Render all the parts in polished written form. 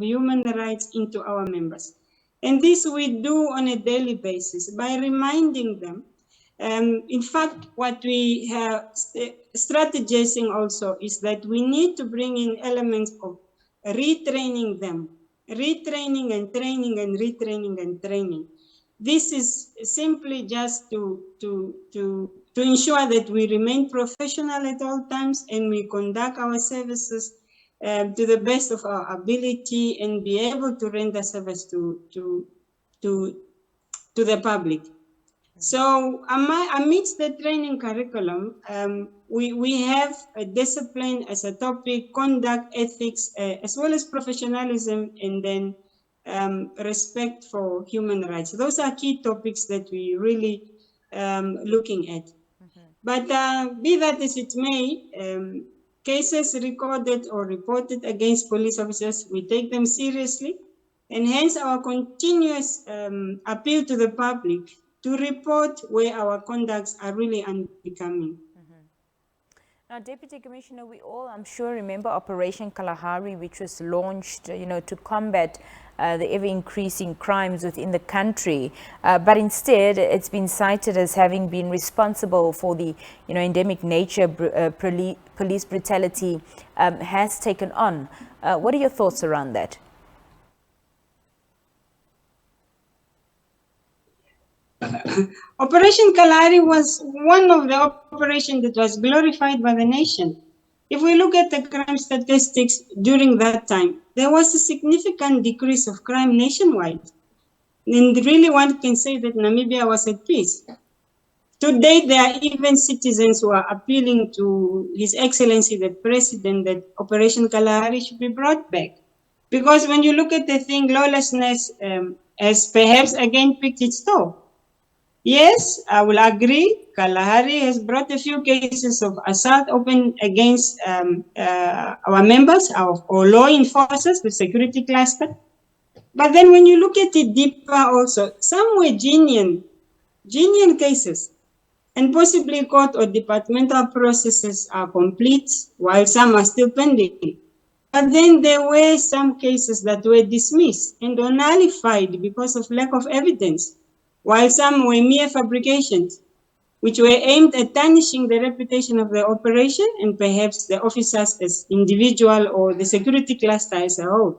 human rights into our members. And this we do on a daily basis by reminding them. In fact, what we have strategizing also is that we need to bring in elements of retraining them, retraining and training and retraining and training. This is simply just to ensure that we remain professional at all times and we conduct our services to the best of our ability and be able to render service to the public. So amidst the training curriculum, we have a discipline as a topic, conduct, ethics, as well as professionalism, and then respect for human rights. Those are key topics that we really looking at. But be that as it may, cases recorded or reported against police officers, we take them seriously, and hence our continuous appeal to the public to report where our conducts are really unbecoming. Now, Deputy Commissioner, we all, I'm sure, remember Operation Kalahari, which was launched, to combat the ever-increasing crimes within the country. But instead, it's been cited as having been responsible for the, endemic nature police brutality has taken on. What are your thoughts around that? Operation Kalahari was one of the operations that was glorified by the nation. If we look at the crime statistics during that time, there was a significant decrease of crime nationwide. And really one can say that Namibia was at peace. To date, there are even citizens who are appealing to His Excellency, the President, that Operation Kalahari should be brought back. Because when you look at the thing, lawlessness has perhaps again picked its toe. Yes, I will agree. Kalahari has brought a few cases of assault open against our members, our law enforcers, the security cluster. But then when you look at it deeper also, some were genuine cases, and possibly court or departmental processes are complete while some are still pending. But then there were some cases that were dismissed and nullified because of lack of evidence, while some were mere fabrications, which were aimed at tarnishing the reputation of the operation and perhaps the officers as individual or the security cluster as a whole.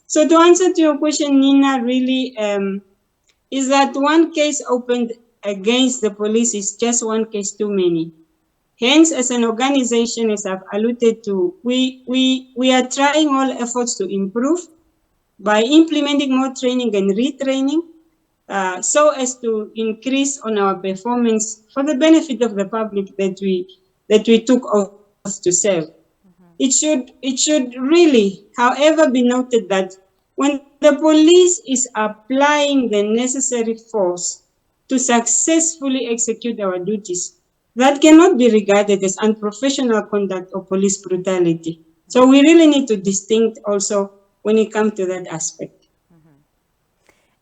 So to answer to your question, Nina, really is that one case opened against the police is just one case too many. Hence, as an organization, as I've alluded to, we are trying all efforts to improve by implementing more training and retraining, so as to increase on our performance for the benefit of the public that we took oath to serve. It should really, however, be noted that when the police is applying the necessary force to successfully execute our duties, that cannot be regarded as unprofessional conduct or police brutality. So we really need to distinct also when it comes to that aspect.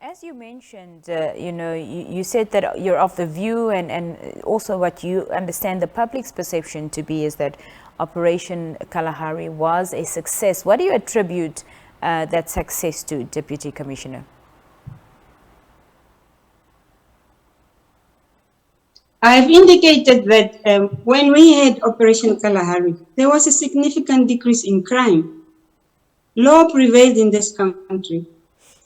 As you mentioned, you said that you're of the view and also what you understand the public's perception to be is that Operation Kalahari was a success. What do you attribute that success to, Deputy Commissioner? I've indicated that when we had Operation Kalahari, there was a significant decrease in crime. Law prevailed in this country.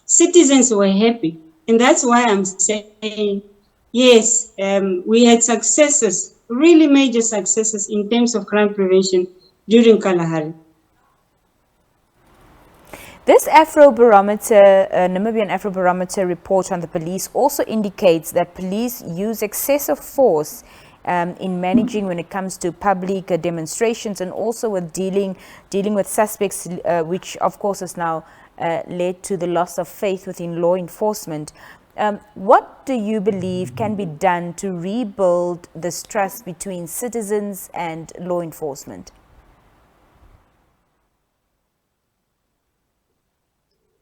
Citizens were happy. And that's why I'm saying, yes, we had successes, really major successes in terms of crime prevention during Kalahari. This Afrobarometer, Namibian Afrobarometer report on the police also indicates that police use excessive force in managing when it comes to public demonstrations and also with dealing with suspects, which of course has now led to the loss of faith within law enforcement. What do you believe can be done to rebuild this trust between citizens and law enforcement?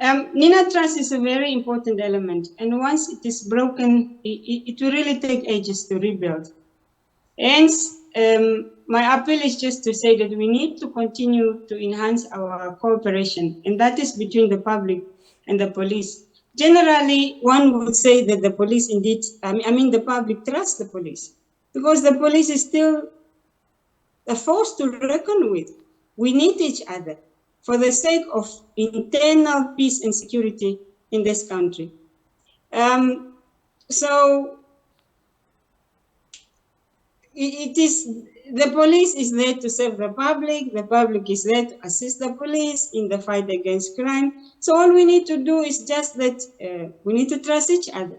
Nina, trust is a very important element, and once it is broken, it will really take ages to rebuild. Hence, my appeal is just to say that we need to continue to enhance our cooperation, and that is between the public and the police. Generally, one would say that the police indeed, the public trusts the police, because the police is still a force to reckon with. We need each other for the sake of internal peace and security in this country. So it is, the police is there to serve the public is there to assist the police in the fight against crime. So all we need to do is just that we need to trust each other.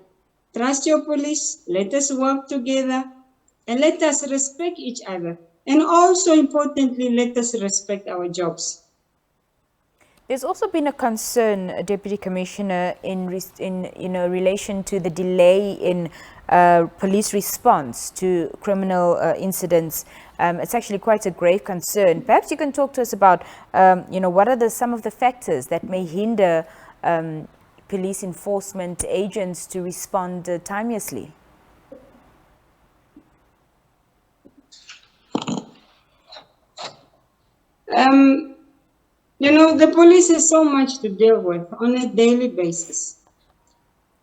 Trust your police, let us work together, and let us respect each other. And also importantly, let us respect our jobs. There's also been a concern, Deputy Commissioner, in relation to the delay in police response to criminal incidents. It's actually quite a grave concern. Perhaps you can talk to us about, what are some of the factors that may hinder police enforcement agents to respond timeously? The police has so much to deal with on a daily basis.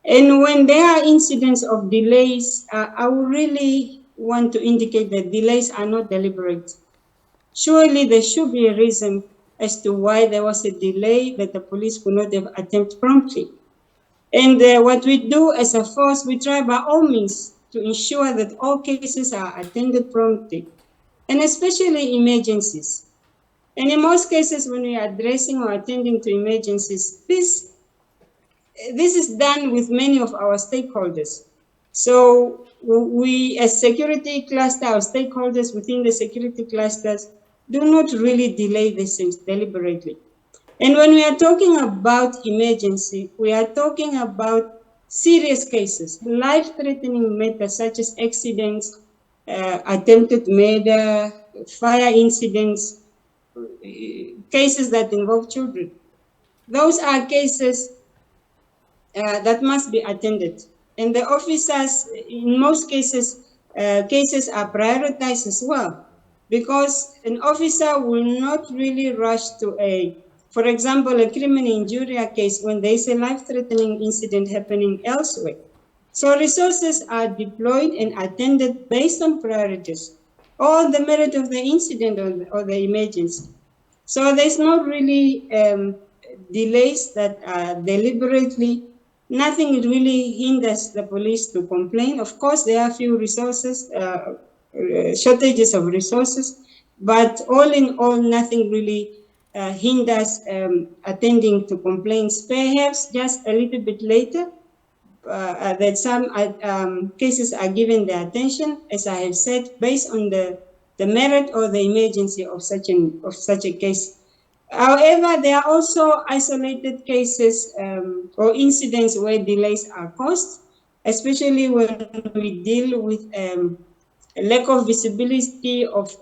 And when there are incidents of delays, I would really want to indicate that delays are not deliberate. Surely there should be a reason as to why there was a delay that the police could not have attended promptly. And what we do as a force, we try by all means to ensure that all cases are attended promptly, and especially emergencies. And in most cases, when we are addressing or attending to emergencies, this is done with many of our stakeholders. So we, as security cluster, our stakeholders within the security clusters, do not really delay these things deliberately. And when we are talking about emergency, we are talking about serious cases, life-threatening matters such as accidents, attempted murder, fire incidents, cases that involve children. Those are cases that must be attended. And the officers, in most cases, cases are prioritized as well, because an officer will not really rush to for example, a criminal injury case when there is a life-threatening incident happening elsewhere. So resources are deployed and attended based on priorities, or the merit of the incident or the emergency. So there's not really delays that are deliberately. Nothing really hinders the police to complain. Of course, there are few resources, shortages of resources, but all in all, nothing really hinders attending to complaints. Perhaps just a little bit later, that some cases are given their attention, as I have said, based on the merit or the emergency of such a case. However, there are also isolated cases or incidents where delays are caused, especially when we deal with a lack of visibility of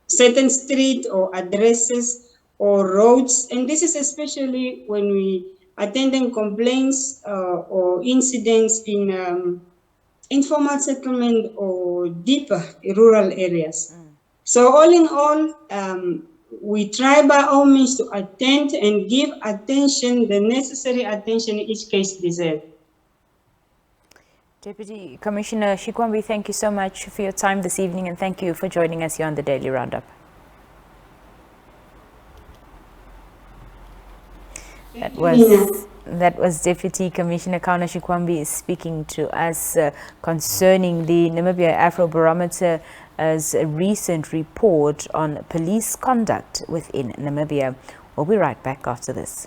certain street or addresses or roads. And this is especially when we attending complaints or incidents in informal settlement or deeper rural areas. So all in all, we try by all means to attend and give attention, the necessary attention each case deserves. Deputy Commissioner Shikwambi, thank you so much for your time this evening, and thank you for joining us here on the Daily Roundup. That was Deputy Commissioner Kauna Shikwambi speaking to us concerning the Namibia Afrobarometer's recent report on police conduct within Namibia. We'll be right back after this.